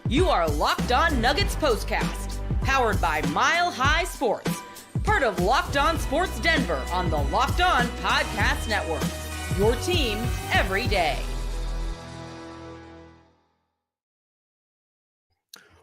You are Locked On Nuggets POSTCAST, powered by Mile High Sports, part of Locked On Sports Denver on the Locked On Podcast Network. Your team every day.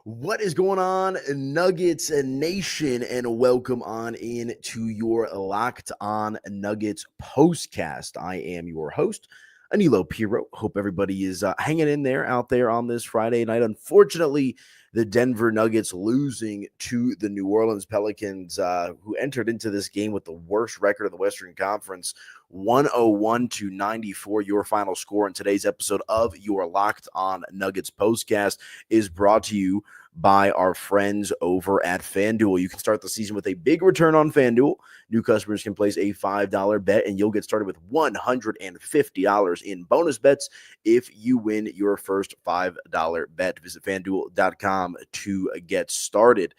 What is going on, Nuggets Nation, and welcome on in to your Locked On Nuggets POSTCAST. I am your host, Aniello Piro. Hope everybody is hanging in there out there on this Friday night. Unfortunately, the Denver Nuggets losing to the New Orleans Pelicans, who entered into this game with the worst record of the Western Conference, 101-94. Your final score in today's episode of your Locked On Nuggets POSTCAST is brought to you by our friends over at FanDuel. You can start the season with a big return on FanDuel. New customers can place a $5 bet, and you'll get started with $150 in bonus bets if you win your first $5 bet. Visit FanDuel.com to get started.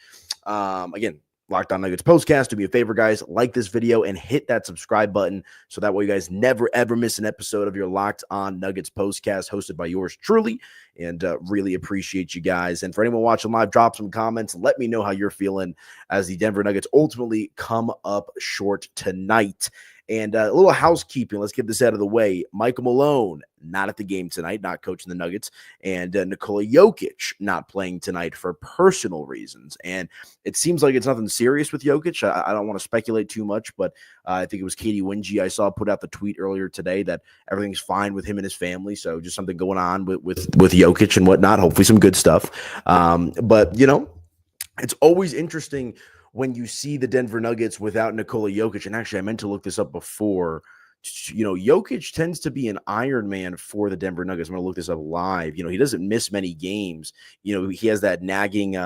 Again, Locked On Nuggets POSTCAST. Do me a favor, guys. Like this video and hit that subscribe button so that way you guys never, ever miss an episode of your Locked On Nuggets POSTCAST hosted by yours truly, and really appreciate you guys. And for anyone watching live, drop some comments. Let me know how you're feeling as the Denver Nuggets ultimately come up short tonight. And a little housekeeping. Let's get this out of the way. Michael Malone, not at the game tonight, not coaching the Nuggets. And Nikola Jokic, not playing tonight for personal reasons. And it seems like it's nothing serious with Jokic. I don't want to speculate too much, but I think it was Katie Wingy I saw put out the tweet earlier today that everything's fine with him and his family. So just something going on with Jokic and whatnot. Hopefully some good stuff. But, you know, it's always interesting when you see the Denver Nuggets without Nikola Jokic. And actually, I meant to look this up before. You know, Jokic tends to be an Iron Man for the Denver Nuggets. I'm going to look this up live. You know, he doesn't miss many games. You know, he has that nagging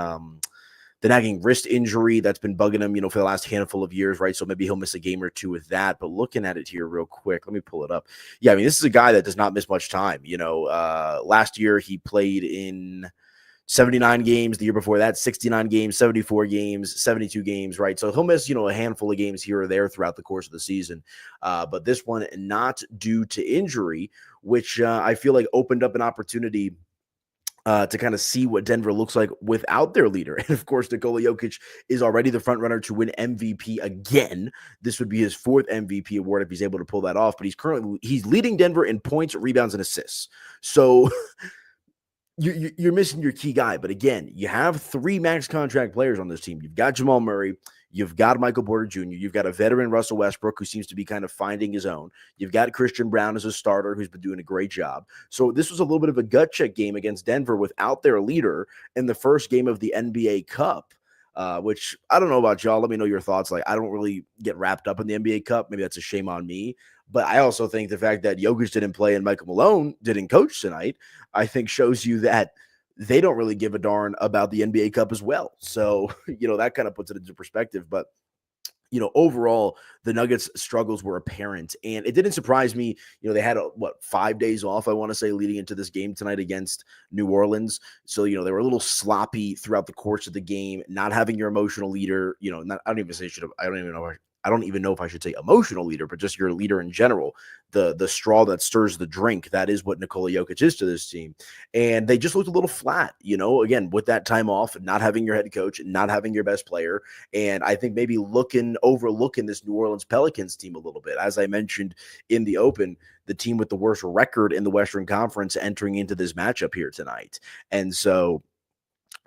wrist injury that's been bugging him, you know, for the last handful of years, right? So maybe he'll miss a game or two with that. But looking at it here real quick, let me pull it up. Yeah, I mean, this is a guy that does not miss much time. You know, last year he played in 79 games. The year before that, 69 games, 74 games, 72 games, right? So he'll miss, you know, a handful of games here or there throughout the course of the season. But this one not due to injury, which I feel like opened up an opportunity to kind of see what Denver looks like without their leader. And of course, Nikola Jokic is already the front runner to win MVP again. This would be his fourth MVP award if he's able to pull that off. But he's leading Denver in points, rebounds, and assists. So you're missing your key guy. But again, you have three max contract players on this team. You've got Jamal Murray. You've got Michael Porter Jr. You've got a veteran Russell Westbrook who seems to be kind of finding his own. You've got Christian Brown as a starter who's been doing a great job. So this was a little bit of a gut check game against Denver without their leader in the first game of the NBA Cup, which I don't know about y'all. Let me know your thoughts. Like, I don't really get wrapped up in the NBA Cup. Maybe that's a shame on me. But I also think the fact that Jokic didn't play and Michael Malone didn't coach tonight, I think shows you that they don't really give a darn about the NBA Cup as well. So, you know, that kind of puts it into perspective. But, you know, overall, the Nuggets' struggles were apparent. And it didn't surprise me. You know, they had, 5 days off, I want to say, leading into this game tonight against New Orleans. So, you know, they were a little sloppy throughout the course of the game, not having your emotional leader, you know, I don't even know if I should say emotional leader, but just your leader in general, the straw that stirs the drink. That is what Nikola Jokic is to this team. And they just looked a little flat, you know, again, with that time off, not having your head coach, not having your best player. And I think maybe overlooking this New Orleans Pelicans team a little bit. As I mentioned in the open, the team with the worst record in the Western Conference entering into this matchup here tonight. And so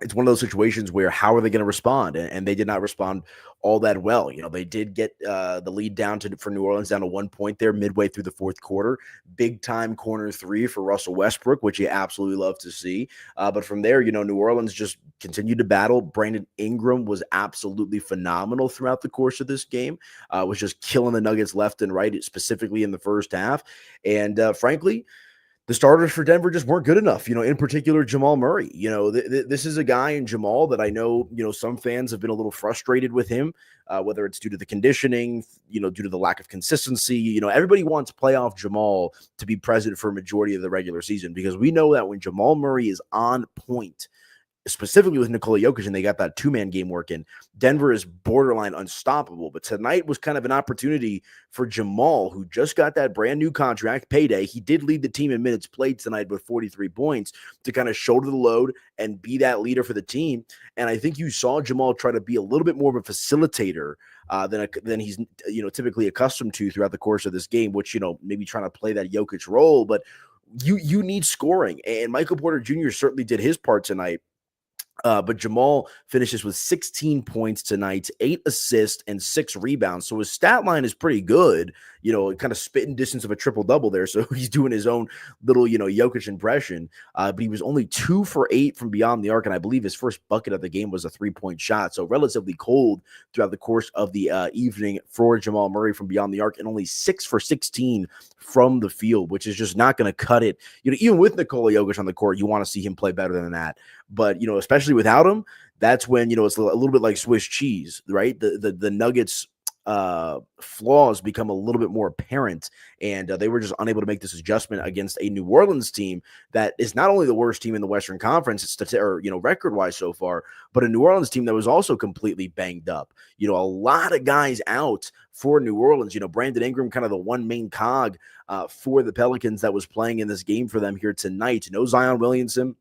it's one of those situations where how are they going to respond? And they did not respond all that well. You know, they did get the lead for New Orleans down to 1 point there midway through the fourth quarter. Big time corner three for Russell Westbrook, which you absolutely love to see. But from there, you know, New Orleans just continued to battle. Brandon Ingram was absolutely phenomenal throughout the course of this game, was just killing the Nuggets left and right, specifically in the first half. And frankly, the starters for Denver just weren't good enough, you know, in particular, Jamal Murray. You know, this is a guy in Jamal that I know, you know, some fans have been a little frustrated with him, whether it's due to the conditioning, you know, due to the lack of consistency. You know, everybody wants playoff Jamal to be present for a majority of the regular season because we know that when Jamal Murray is on point, specifically with Nikola Jokic, and they got that two-man game working, Denver is borderline unstoppable. But tonight was kind of an opportunity for Jamal, who just got that brand new contract payday. He did lead the team in minutes played tonight with 43 points to kind of shoulder the load and be that leader for the team. And I think you saw Jamal try to be a little bit more of a facilitator than he's typically accustomed to throughout the course of this game, which maybe trying to play that Jokic role, but you need scoring, and Michael Porter Jr. certainly did his part tonight. But Jamal finishes with 16 points tonight, 8 assists, and 6 rebounds. So his stat line is pretty good, kind of spitting distance of a triple-double there. So he's doing his own little, Jokic impression. But he was only 2 for 8 from beyond the arc, and I believe his first bucket of the game was a three-point shot. So relatively cold throughout the course of the evening for Jamal Murray from beyond the arc, and only 6 for 16 from the field, which is just not going to cut it. Even with Nikola Jokic on the court, you want to see him play better than that. But, especially without him, that's when, it's a little bit like Swiss cheese, right? The Nuggets flaws become a little bit more apparent, and they were just unable to make this adjustment against a New Orleans team that is not only the worst team in the Western Conference, record-wise so far, but a New Orleans team that was also completely banged up. A lot of guys out for New Orleans. Brandon Ingram, kind of the one main cog for the Pelicans that was playing in this game for them here tonight. No Zion Williamson.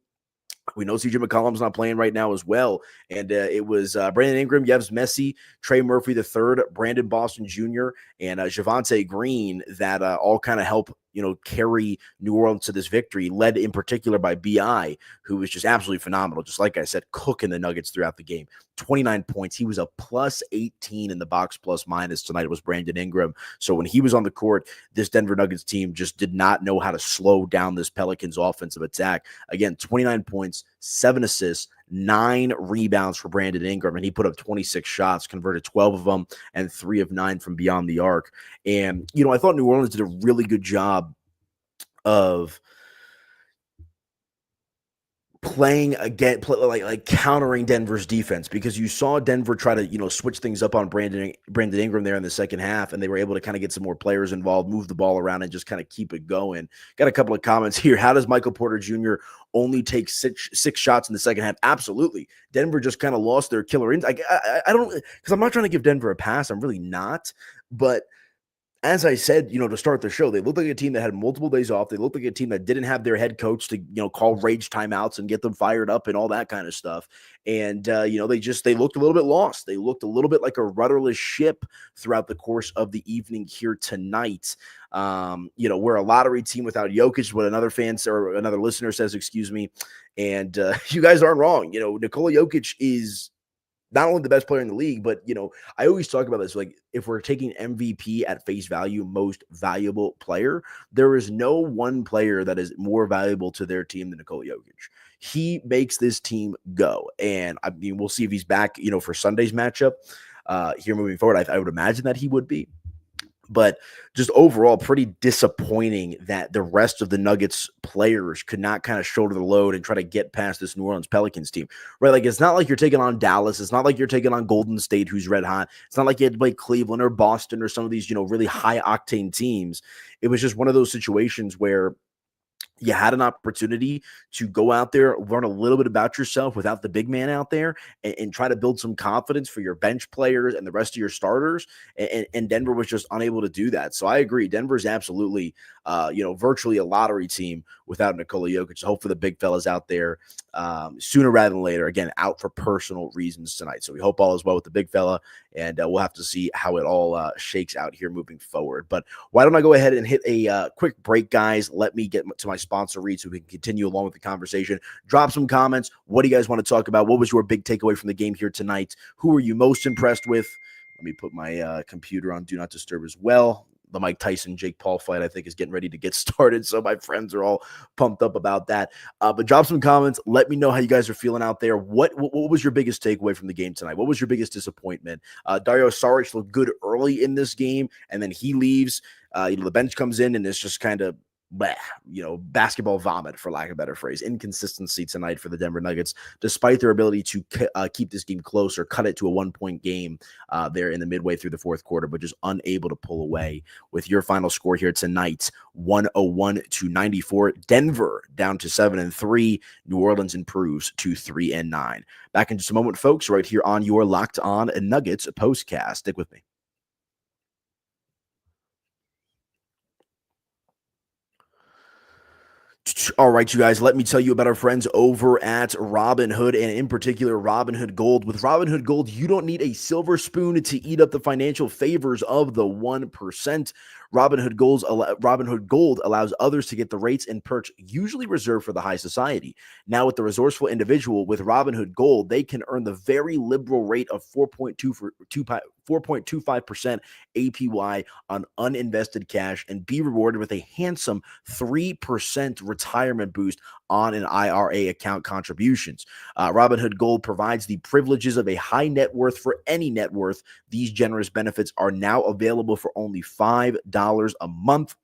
We know CJ McCollum's not playing right now as well. And it was Brandon Ingram, Yves Messi, Trey Murphy III, Brandon Boston Jr., and Javonte Green that all kind of help, carry New Orleans to this victory, led in particular by B.I., who was just absolutely phenomenal. Just like I said, cooking the Nuggets throughout the game. 29 points. He was a plus 18 in the box plus minus tonight. It was Brandon Ingram. So when he was on the court, this Denver Nuggets team just did not know how to slow down this Pelicans offensive attack. Again, 29 points, 7 assists, 9 rebounds for Brandon Ingram, and he put up 26 shots, converted 12 of them, and 3 of 9 from beyond the arc. And, I thought New Orleans did a really good job of playing again, like countering Denver's defense, because you saw Denver try to, switch things up on Brandon Ingram there in the second half, and they were able to kind of get some more players involved, move the ball around, and just kind of keep it going. Got a couple of comments here. How does Michael Porter Jr. only take six shots in the second half? Absolutely. Denver just kind of lost their killer. I don't, because I'm not trying to give Denver a pass. I'm really not. But as I said, to start the show, they looked like a team that had multiple days off. They looked like a team that didn't have their head coach to, call rage timeouts and get them fired up and all that kind of stuff. And, they looked a little bit lost. They looked a little bit like a rudderless ship throughout the course of the evening here tonight. We're a lottery team without Jokic, what another fan or another listener says, excuse me. And you guys aren't wrong. Nikola Jokic is not only the best player in the league, but, I always talk about this, like if we're taking MVP at face value, most valuable player, there is no one player that is more valuable to their team than Nikola Jokic. He makes this team go. And I mean, we'll see if he's back, for Sunday's matchup here moving forward. I would imagine that he would be. But just overall, pretty disappointing that the rest of the Nuggets players could not kind of shoulder the load and try to get past this New Orleans Pelicans team, right? Like, it's not like you're taking on Dallas. It's not like you're taking on Golden State, who's red hot. It's not like you had to play Cleveland or Boston or some of these, really high octane teams. It was just one of those situations where you had an opportunity to go out there, learn a little bit about yourself without the big man out there, and try to build some confidence for your bench players and the rest of your starters. And Denver was just unable to do that. So I agree. Denver's absolutely, virtually a lottery team without Nikola Jokic. So hopefully the big fellas out there sooner rather than later, again, out for personal reasons tonight. So we hope all is well with the big fella, and we'll have to see how it all shakes out here moving forward. But why don't I go ahead and hit a quick break, guys? Let me get to my sponsor read so we can continue along with the conversation. Drop some comments. What do you guys want to talk about? What was your big takeaway from the game here tonight? Who are you most impressed with? Let me put my computer on Do Not Disturb as well. The Mike Tyson, Jake Paul fight, I think, is getting ready to get started. So my friends are all pumped up about that. But drop some comments. Let me know how you guys are feeling out there. What was your biggest takeaway from the game tonight? What was your biggest disappointment? Dario Saric looked good early in this game, and then he leaves. The bench comes in, and it's just kind of basketball vomit, for lack of a better phrase. Inconsistency tonight for the Denver Nuggets, despite their ability to keep this game close or cut it to a 1-point game there in the midway through the fourth quarter, but just unable to pull away. With your final score here tonight, 101-94. Denver down to 7-3. New Orleans improves to 3-9. Back in just a moment, folks, right here on your Locked On Nuggets postcast. Stick with me. All right, you guys, let me tell you about our friends over at Robinhood, and in particular, Robinhood Gold. With Robinhood Gold, you don't need a silver spoon to eat up the financial favors of the 1%. Robinhood Gold allows others to get the rates and perks usually reserved for the high society. Now, with the resourceful individual with Robinhood Gold, they can earn the very liberal rate of 4.25% APY on uninvested cash and be rewarded with a handsome 3% retirement boost on an IRA account contributions. Robinhood Gold provides the privileges of a high net worth for any net worth. These generous benefits are now available for only $5 a month.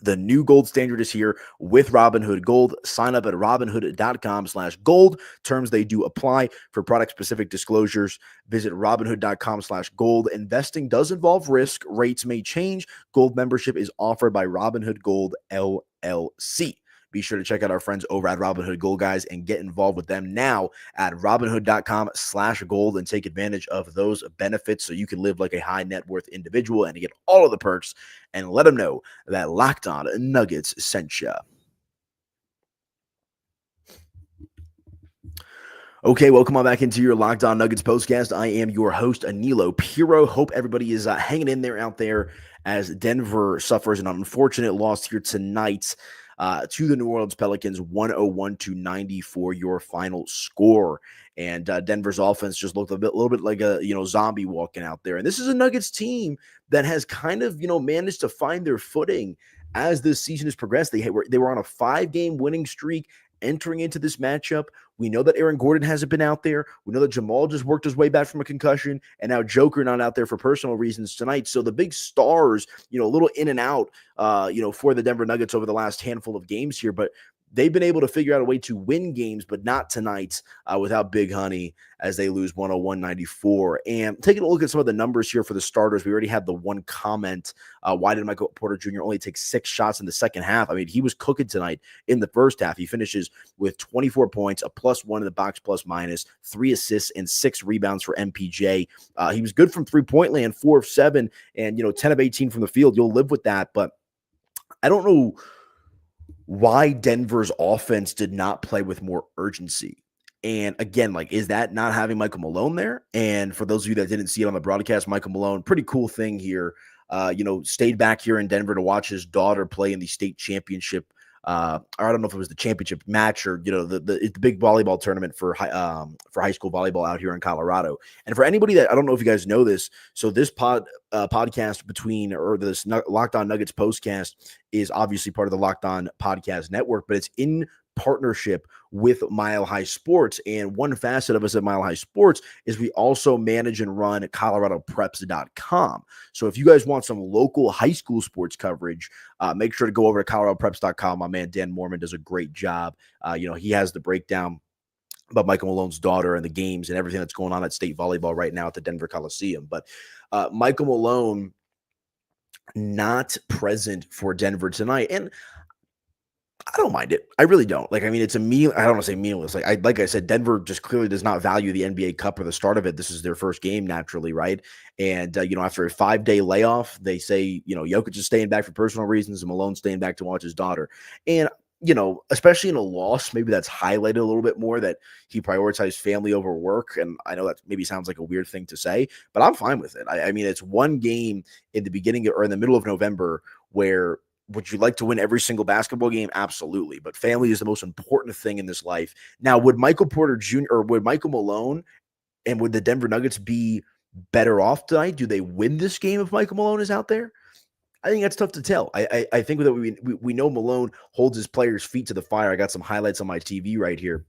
The new gold standard is here with Robinhood Gold. Sign up at robinhood.com/gold. Terms they do apply. For product-specific disclosures, visit robinhood.com/gold. Investing does involve risk. Rates may change. Gold membership is offered by Robinhood Gold LLC. Be sure to check out our friends over at Robinhood Gold, guys, and get involved with them now at robinhood.com/gold and take advantage of those benefits so you can live like a high net worth individual and get all of the perks, and let them know that Locked On Nuggets sent you. Okay, welcome on back into your Locked On Nuggets postcast. I am your host, Aniello Piro. Hope everybody is hanging in there out there as Denver suffers an unfortunate loss here tonight to the New Orleans Pelicans, 101-94, your final score. And Denver's offense just looked a little bit like a zombie walking out there. And this is a Nuggets team that has kind of managed to find their footing as this season has progressed. They were on a 5-game winning streak entering into this matchup. We know that Aaron Gordon hasn't been out there. We know that Jamal just worked his way back from a concussion, and now Joker not out there for personal reasons tonight. So the big stars, a little in and out, for the Denver Nuggets over the last handful of games here, but they've been able to figure out a way to win games, but not tonight without Big Honey as they lose 101-94. And taking a look at some of the numbers here for the starters, we already had the one comment. Why did Michael Porter Jr. only take 6 shots in the second half? I mean, he was cooking tonight in the first half. He finishes with 24 points, a +1 in the box plus minus, 3 assists, and 6 rebounds for MPJ. He was good from three-point land, 4 of 7, and 10 of 18 from the field. You'll live with that, but I don't know why Denver's offense did not play with more urgency. And again, is that not having Michael Malone there? And for those of you that didn't see it on the broadcast, Michael Malone, pretty cool thing here, stayed back here in Denver to watch his daughter play in the state championship. Or I don't know if it was the championship match or, the big volleyball tournament for high school volleyball out here in Colorado. And for anybody that, I don't know if you guys know this, so this podcast this Locked On Nuggets postcast is obviously part of the Locked On Podcast Network, but it's in partnership with Mile High Sports. And one facet of us at Mile High Sports is we also manage and run coloradopreps.com. So if you guys want some local high school sports coverage, make sure to go over to coloradopreps.com. My man Dan Mormon does a great job. He has the breakdown about Michael Malone's daughter and the games and everything that's going on at state volleyball right now at the Denver Coliseum. But Michael Malone not present for Denver tonight. And I don't mind it. I really don't. It's I don't want to say meaningless. Like I said, Denver just clearly does not value the NBA Cup or the start of it. This is their first game naturally, right? And, after a 5-day layoff, they say, Jokic is staying back for personal reasons and Malone staying back to watch his daughter. And, especially in a loss, maybe that's highlighted a little bit more that he prioritized family over work. And I know that maybe sounds like a weird thing to say, but I'm fine with it. I mean, it's one game in the beginning or in the middle of November where would you like to win every single basketball game? Absolutely. But family is the most important thing in this life. Now, would Michael Porter Jr. or would Michael Malone and would the Denver Nuggets be better off tonight? Do they win this game if Michael Malone is out there? I think that's tough to tell. I think that we know Malone holds his players' feet to the fire. I got some highlights on my TV right here.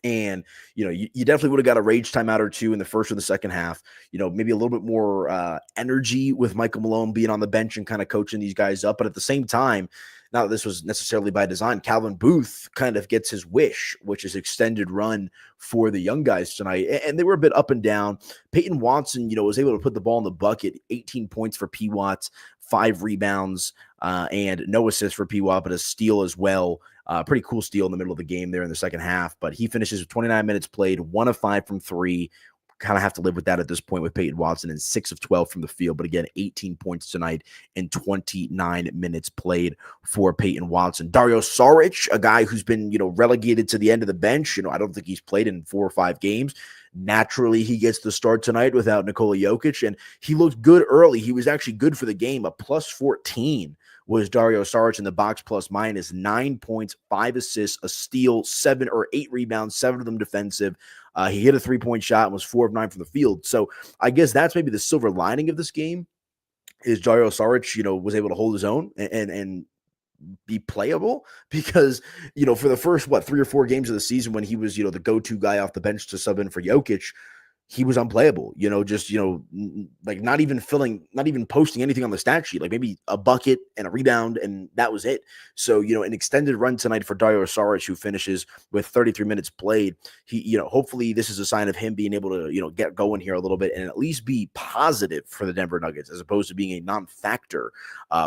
And, you definitely would have got a rage timeout or two in the first or the second half. Maybe a little bit more energy with Michael Malone being on the bench and kind of coaching these guys up. But at the same time, not that this was necessarily by design, Calvin Booth kind of gets his wish, which is extended run for the young guys tonight. And they were a bit up and down. Peyton Watson, was able to put the ball in the bucket, 18 points for P. Watts, 5 rebounds, and no assists for P. Watt, but a steal as well. Pretty cool steal in the middle of the game there in the second half. But he finishes with 29 minutes played, 1 of 5 from 3. Kind of have to live with that at this point with Peyton Watson, and 6 of 12 from the field. But again, 18 points tonight in 29 minutes played for Peyton Watson. Dario Saric, a guy who's been, relegated to the end of the bench. I don't think he's played in 4 or 5 games. Naturally, he gets the start tonight without Nikola Jokic, and he looked good early. He was actually good for the game. A plus 14 was Dario Saric in the box plus minus, 9 points, 5 assists, a steal, 7 or 8 rebounds, 7 of them defensive. He hit a 3-point shot and was 4 of 9 from the field. So I guess that's maybe the silver lining of this game is Dario Saric, was able to hold his own and be playable, because, for the first, 3 or 4 games of the season when he was, the go-to guy off the bench to sub in for Jokic, he was unplayable, like not even posting anything on the stat sheet, like maybe a bucket and a rebound, and that was it. So, an extended run tonight for Dario Saric, who finishes with 33 minutes played. He, hopefully this is a sign of him being able to, get going here a little bit and at least be positive for the Denver Nuggets, as opposed to being a non-factor,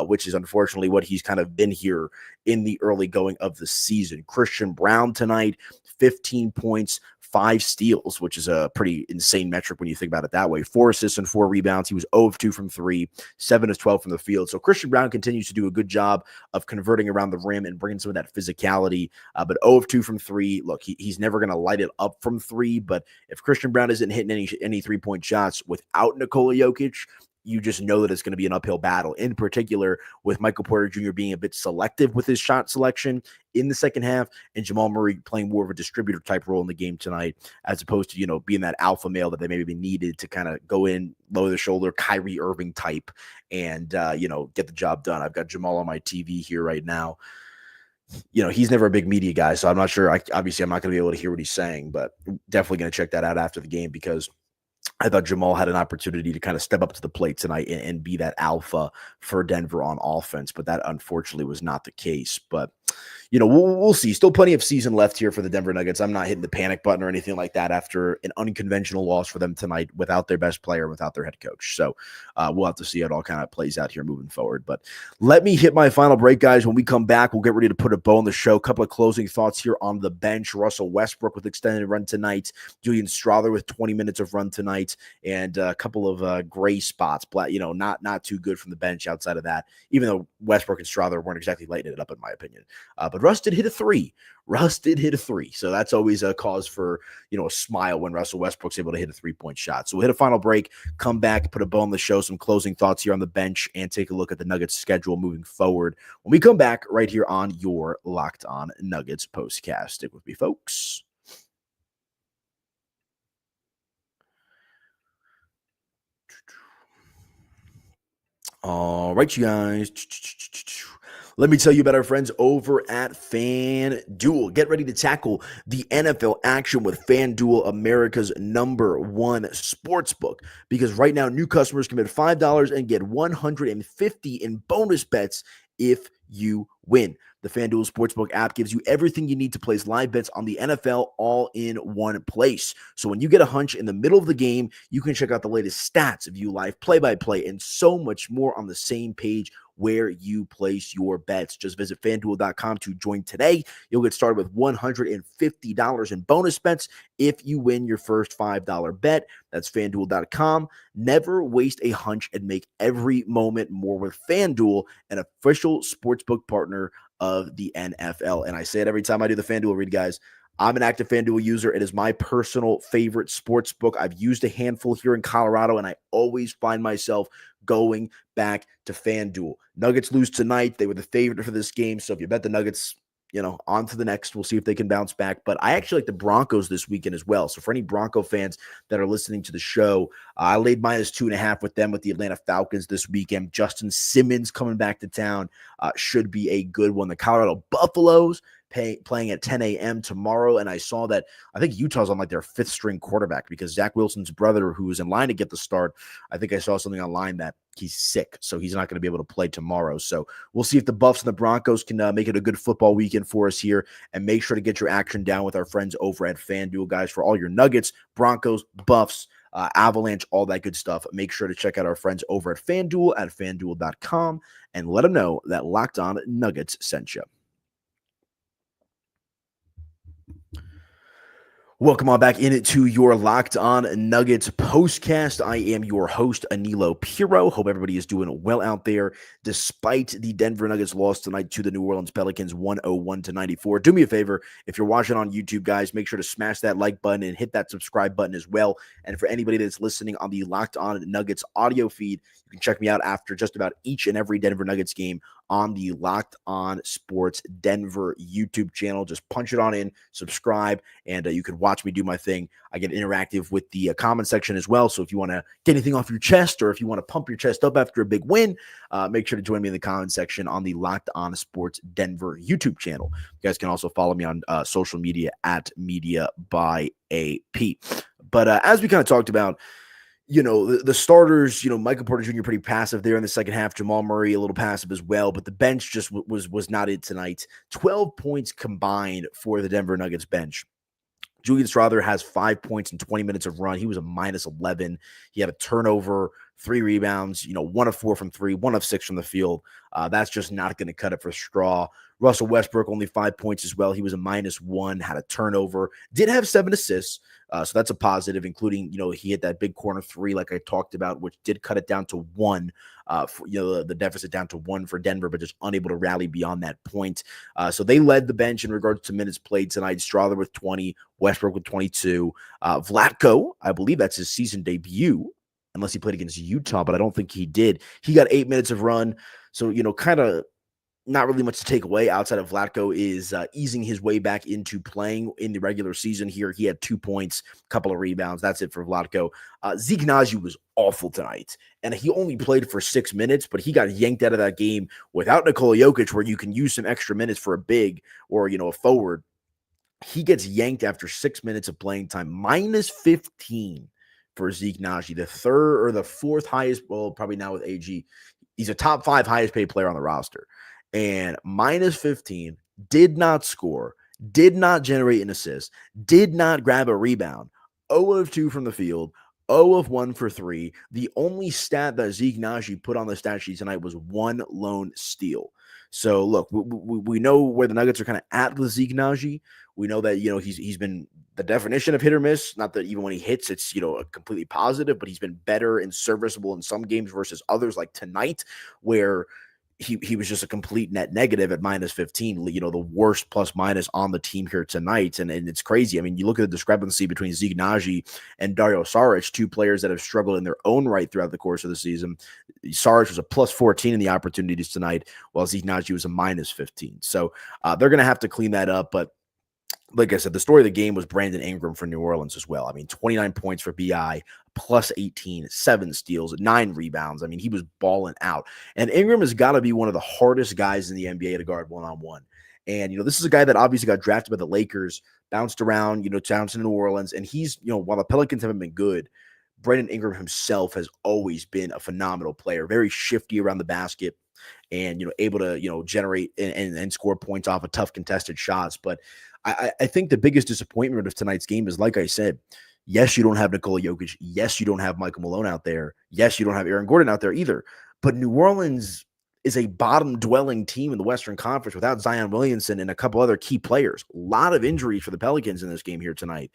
which is unfortunately what he's kind of been here in the early going of the season. Christian Braun tonight, 15 points, 5 steals, which is a pretty insane metric when you think about it that way. 4 assists and 4 rebounds. He was 0 of 2 from 3, 7 of 12 from the field. So Christian Braun continues to do a good job of converting around the rim and bringing some of that physicality. But 0 of 2 from 3. Look, he's never going to light it up from 3. But if Christian Braun isn't hitting any 3-point shots without Nikola Jokic, you just know that it's going to be an uphill battle, in particular with Michael Porter Jr. being a bit selective with his shot selection in the second half, and Jamal Murray playing more of a distributor type role in the game tonight, as opposed to, being that alpha male that they maybe needed to kind of go in, lower the shoulder, Kyrie Irving type, and, get the job done. I've got Jamal on my TV here right now. He's never a big media guy, so I'm not sure. Obviously, I'm not going to be able to hear what he's saying, but definitely going to check that out after the game, because I thought Jamal had an opportunity to kind of step up to the plate tonight and be that alpha for Denver on offense, but that unfortunately was not the case. But, we'll see. Still plenty of season left here for the Denver Nuggets. I'm not hitting the panic button or anything like that after an unconventional loss for them tonight without their best player, without their head coach. So we'll have to see how it all kind of plays out here moving forward. But let me hit my final break, guys. When we come back, we'll get ready to put a bow on the show. A couple of closing thoughts here on the bench. Russell Westbrook with extended run tonight. Julian Strawther with 20 minutes of run tonight, and a couple of gray spots. Not too good from the bench outside of that, even though Westbrook and Strawther weren't exactly lighting it up, in my opinion. But Russ did hit a 3. So that's always a cause for, a smile when Russell Westbrook's able to hit a 3-point shot. So we'll hit a final break, come back, put a bow on the show, some closing thoughts here on the bench, and take a look at the Nuggets schedule moving forward when we come back right here on your Locked On Nuggets postcast. Stick with me, folks. All right, you guys. Let me tell you about our friends over at FanDuel. Get ready to tackle the NFL action with FanDuel, America's #1 sportsbook. Because right now, new customers can bet $5 and get $150 in bonus bets if you win. The FanDuel Sportsbook app gives you everything you need to place live bets on the NFL all in one place. So when you get a hunch in the middle of the game, you can check out the latest stats, view live play-by-play, and so much more on the same page where you place your bets. Just visit FanDuel.com to join today. You'll get started with $150 in bonus bets if you win your first $5 bet. That's FanDuel.com. Never waste a hunch and make every moment more with FanDuel, an official sportsbook partner of the NFL. And I say it every time I do the FanDuel read, guys. I'm an active FanDuel user. It is my personal favorite sports book. I've used a handful here in Colorado, and I always find myself going back to FanDuel. Nuggets lose tonight. They were the favorite for this game. So if you bet the Nuggets, on to the next. We'll see if they can bounce back. But I actually like the Broncos this weekend as well. So for any Bronco fans that are listening to the show, I laid -2.5 with them with the Atlanta Falcons this weekend. Justin Simmons coming back to town should be a good one. The Colorado Buffaloes, playing at 10 a.m. tomorrow. And I saw that I think Utah's on like their 5th string quarterback because Zach Wilson's brother, who was in line to get the start, I think I saw something online that he's sick, so he's not going to be able to play tomorrow. So we'll see if the Buffs and the Broncos can make it a good football weekend for us here. And make sure to get your action down with our friends over at FanDuel, guys, for all your Nuggets, Broncos, Buffs, Avalanche, all that good stuff. Make sure to check out our friends over at FanDuel@FanDuel.com and let them know that Locked On Nuggets sent you. Welcome on back into your Locked On Nuggets postcast. I am your host, Aniello Piro. Hope everybody is doing well out there, despite the Denver Nuggets loss tonight to the New Orleans Pelicans, 101-94. Do me a favor, if you're watching on YouTube, guys, make sure to smash that like button and hit that subscribe button as well. And for anybody that's listening on the Locked On Nuggets audio feed, you can check me out after just about each and every Denver Nuggets game on the Locked On Sports Denver YouTube channel. Just punch it on in, subscribe, and you can watch me do my thing. I get interactive with the comment section as well. So if you want to get anything off your chest, or if you want to pump your chest up after a big win, make sure to join me in the comment section on the Locked On Sports Denver YouTube channel. You guys can also follow me on social media at Media by AP. But as we kind of talked about, the starters, Michael Porter Jr. pretty passive there in the second half. Jamal Murray a little passive as well, but the bench just was not it tonight. 12 points combined for the Denver Nuggets bench. Julian Strawther has 5 points in 20 minutes of run. He was a -11. He had a turnover, 3 rebounds, 1 of 4 from 3, 1 of 6 from the field. That's just not going to cut it for Straw. Russell Westbrook, only 5 points as well. He was a -1, had a turnover, did have 7 assists. So that's a positive, including, he hit that big corner 3, like I talked about, which did cut it down to 1, the deficit down to 1 for Denver, but just unable to rally beyond that point. So they led the bench in regards to minutes played tonight. Strawther with 20, Westbrook with 22. Vlatko, I believe that's his season debut, unless he played against Utah, but I don't think he did. He got 8 minutes of run. So, kind of not really much to take away outside of Vlatko is easing his way back into playing in the regular season here. He had 2 points, a couple of rebounds. That's it for Vlatko. Zeke Naji was awful tonight, and he only played for 6 minutes, but he got yanked out of that game without Nikola Jokic, where you can use some extra minutes for a big or, a forward. He gets yanked after 6 minutes of playing time, -15 for Zeke Naji, the 3rd or the 4th highest, well, probably now with AG. He's a top 5 highest paid player on the roster. And -15, did not score, did not generate an assist, did not grab a rebound, 0 of 2 from the field, 0 of 1 for 3. The only stat that Zeke Naji put on the stat sheet tonight was 1 lone steal. So, look, we know where the Nuggets are kind of at with Zeke Naji. We know that, he's been the definition of hit or miss. Not that even when he hits, it's, a completely positive, but he's been better and serviceable in some games versus others, like tonight, where he was just a complete net negative at -15, the worst plus minus on the team here tonight. And it's crazy. I mean, you look at the discrepancy between Zeke Naji and Dario Saric, 2 players that have struggled in their own right throughout the course of the season. Saric was a +14 in the opportunities tonight, while Zeke Naji was a -15. So they're going to have to clean that up. But like I said, the story of the game was Brandon Ingram for New Orleans as well. I mean, 29 points for BI, +18, 7 steals, 9 rebounds. I mean, he was balling out. And Ingram has got to be one of the hardest guys in the NBA to guard one-on-one. And, this is a guy that obviously got drafted by the Lakers, bounced around, down to New Orleans. And he's, while the Pelicans haven't been good, Brandon Ingram himself has always been a phenomenal player, very shifty around the basket and, able to, generate and score points off of tough contested shots. But I think the biggest disappointment of tonight's game is, like I said, yes, you don't have Nikola Jokic. Yes, you don't have Michael Malone out there. Yes, you don't have Aaron Gordon out there either. But New Orleans is a bottom-dwelling team in the Western Conference without Zion Williamson and a couple other key players. A lot of injuries for the Pelicans in this game here tonight.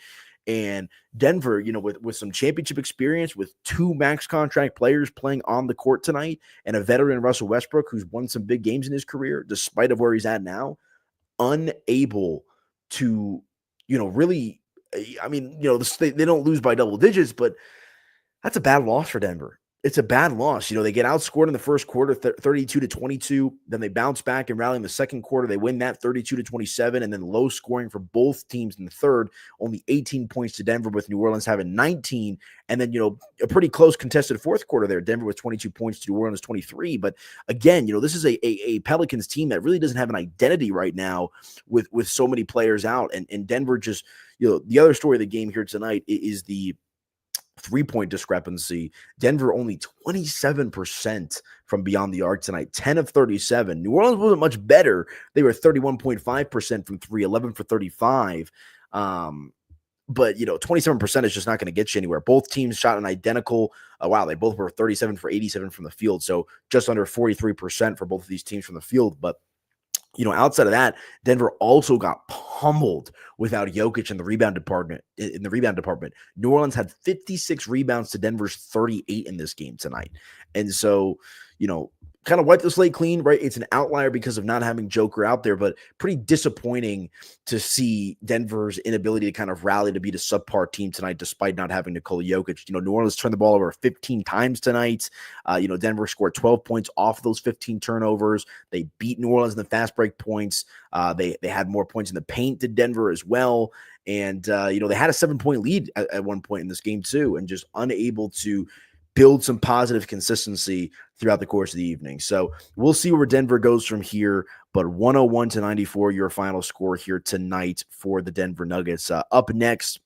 And Denver, with some championship experience, with 2 max contract players playing on the court tonight, and a veteran Russell Westbrook who's won some big games in his career, despite of where he's at now, unable to, really, I mean, they don't lose by double digits, but that's a bad loss for Denver. it's a bad loss. They get outscored in the first quarter, 32-22. Then they bounce back and rally in the second quarter. They win that 32-27, and then low scoring for both teams in the third. Only 18 points to Denver, with New Orleans having 19. And then, a pretty close contested fourth quarter there. Denver with 22 points to New Orleans 23. But again, this is a Pelicans team that really doesn't have an identity right now with so many players out. And Denver just, the other story of the game here tonight is the three-point discrepancy. Denver only 27% from beyond the arc tonight, 10 of 37. New Orleans wasn't much better. They were 31.5% from three, 11 for 35. But 27% is just not going to get you anywhere. Both teams shot an identical. They both were 37 for 87 from the field. So just under 43% for both of these teams from the field. But outside of that, Denver also got pummeled without Jokic in the rebound department. New Orleans had 56 rebounds to Denver's 38 in this game tonight. And so, kind of wipe the slate clean, right? It's an outlier because of not having Joker out there, but pretty disappointing to see Denver's inability to kind of rally to beat a subpar team tonight, despite not having Nikola Jokic. New Orleans turned the ball over 15 times tonight. Denver scored 12 points off those 15 turnovers. They beat New Orleans in the fast break points. They had more points in the paint to Denver as well. And, they had a 7-point lead at one point in this game too, and just unable to build some positive consistency throughout the course of the evening. So we'll see where Denver goes from here, but 101-94, your final score here tonight for the Denver Nuggets. Up next,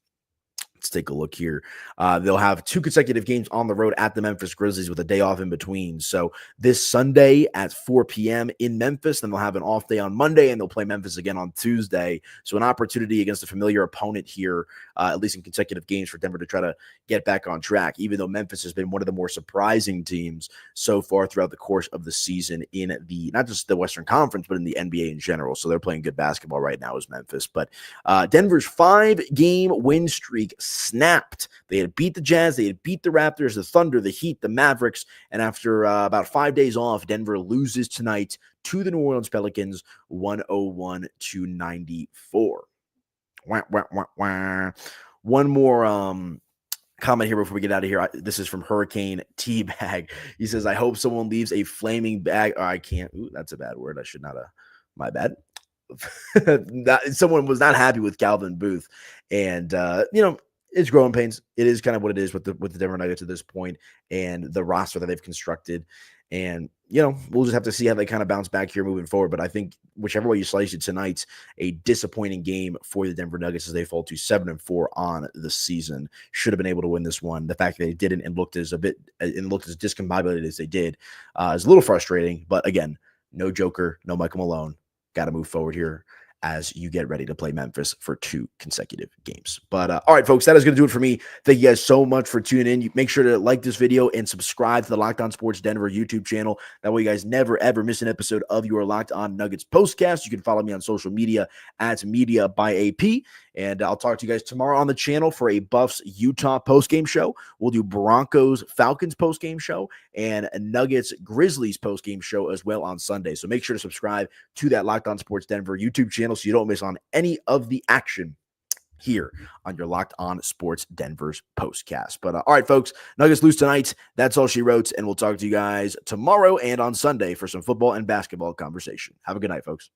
let's take a look here. They'll have 2 consecutive games on the road at the Memphis Grizzlies with a day off in between. So this Sunday at 4 p.m. in Memphis, then they'll have an off day on Monday, and they'll play Memphis again on Tuesday. So an opportunity against a familiar opponent here, at least in consecutive games, for Denver to try to get back on track, even though Memphis has been one of the more surprising teams so far throughout the course of the season in the, not just the Western Conference, but in the NBA in general. So they're playing good basketball right now as Memphis. But Denver's 5-game win streak snapped. They had beat the Jazz, they had beat the Raptors, the Thunder, the Heat, the Mavericks, and after about 5 days off, Denver loses tonight to the New Orleans Pelicans 101-94. Wah, wah, wah, wah. One more comment here before we get out of here. This is from Hurricane Teabag. He says, I hope someone leaves a flaming bag. Oh, I can't. Ooh, that's a bad word. I should not have. My bad. Someone was not happy with Calvin Booth. And, it's growing pains. It is kind of what it is with the Denver Nuggets at this point and the roster that they've constructed. And, we'll just have to see how they kind of bounce back here moving forward. But I think whichever way you slice it, tonight's a disappointing game for the Denver Nuggets as they fall to 7-4 on the season. Should have been able to win this one. The fact that they didn't and looked as discombobulated as they did is a little frustrating. But again, no Joker, no Michael Malone. Got to move forward here as you get ready to play Memphis for 2 consecutive games. But all right, folks, that is going to do it for me. Thank you guys so much for tuning in. Make sure to like this video and subscribe to the Locked On Sports Denver YouTube channel. That way you guys never, ever miss an episode of your Locked On Nuggets postcast. You can follow me on social media at Media by AP. And I'll talk to you guys tomorrow on the channel for a Buffs Utah postgame show. We'll do Broncos Falcons postgame show and Nuggets Grizzlies postgame show as well on Sunday. So make sure to subscribe to that Locked On Sports Denver YouTube channel so you don't miss on any of the action here on your Locked On Sports Denver's postcast. But all right, folks, Nuggets lose tonight. That's all she wrote. And we'll talk to you guys tomorrow and on Sunday for some football and basketball conversation. Have a good night, folks.